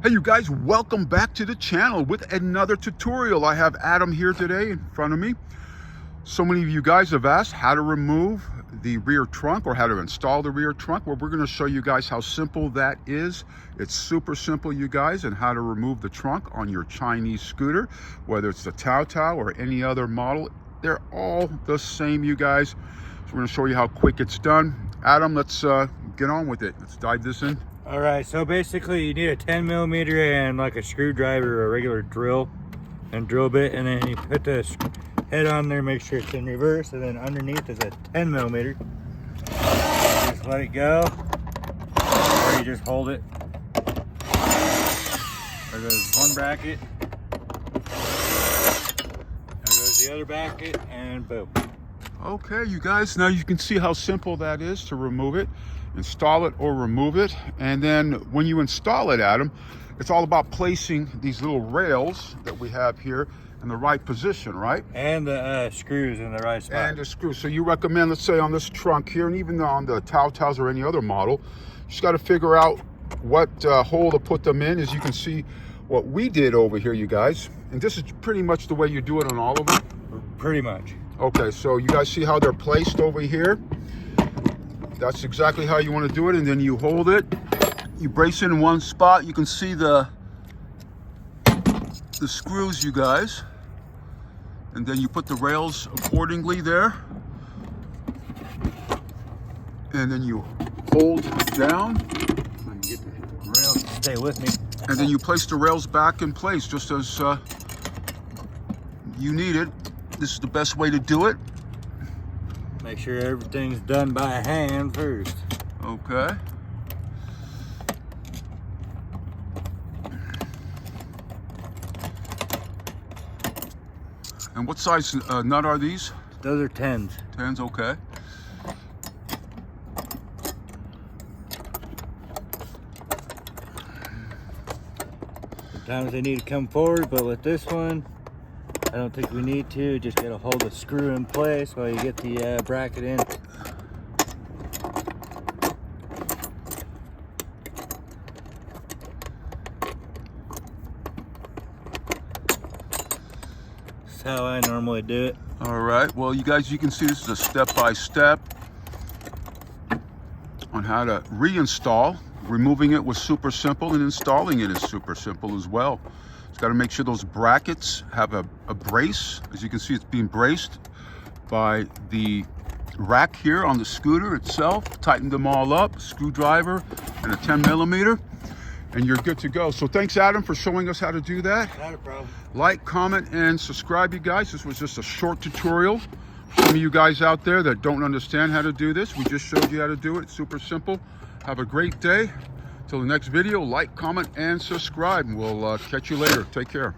Hey you guys, welcome back to the channel with another tutorial. I have Adam here today in front of me. So many of you guys have asked how to remove the rear trunk or how to install the rear trunk. Well, we're going to show you guys how simple that is. It's super simple, you guys, and how to remove the trunk on your Chinese scooter, whether it's the Taotao or any other model. They're all the same, you guys. So we're going to show you how quick it's done. Adam, let's get on with it. Let's dive this in. All right, so basically you need a 10mm and like a screwdriver or a regular drill and drill bit, and then you put the head on there, make sure it's in reverse, and then underneath is a 10mm. Just let it go, or you just hold it. There goes one bracket, there goes the other bracket, and boom. Okay, you guys, now you can see how simple that is to remove it, install it or remove it. And then when you install it, Adam, it's all about placing these little rails that we have here in the right position, right? And the screws in the right spot. And the screws. So you recommend, let's say on this trunk here, and even on the Taotaos or any other model, you just got to figure out what hole to put them in. As you can see what we did over here, you guys, and this is pretty much the way you do it on all of them. Pretty much. Okay, so you guys see how they're placed over here? That's exactly how you want to do it, and then you hold it, you brace it in one spot. You can see the screws, you guys, and then you put the rails accordingly there, and then you hold down. Get the rails to stay with me. And then you place the rails back in place just as you need it. This is the best way to do it. Make sure everything's done by hand first. Okay. And what size nut are these? Those are 10s. 10s, okay. Sometimes they need to come forward, but with this one, I don't think we need to. Just gotta hold the screw in place while you get the bracket in. That's how I normally do it. All right, well, you guys, you can see this is a step-by-step on how to reinstall. Removing it was super simple, and installing it is super simple as well. It's got to make sure those brackets have a brace. As you can see, it's being braced by the rack here on the scooter itself. Tighten them all up, screwdriver and a 10mm, and you're good to go. So thanks, Adam, for showing us how to do that. Not a problem. Like, comment, and subscribe, you guys. This was just a short tutorial. Some of you guys out there that don't understand how to do this, we just showed you how to do it. It's super simple. Have a great day. Till the next video, like, comment, and subscribe. We'll catch you later. Take care.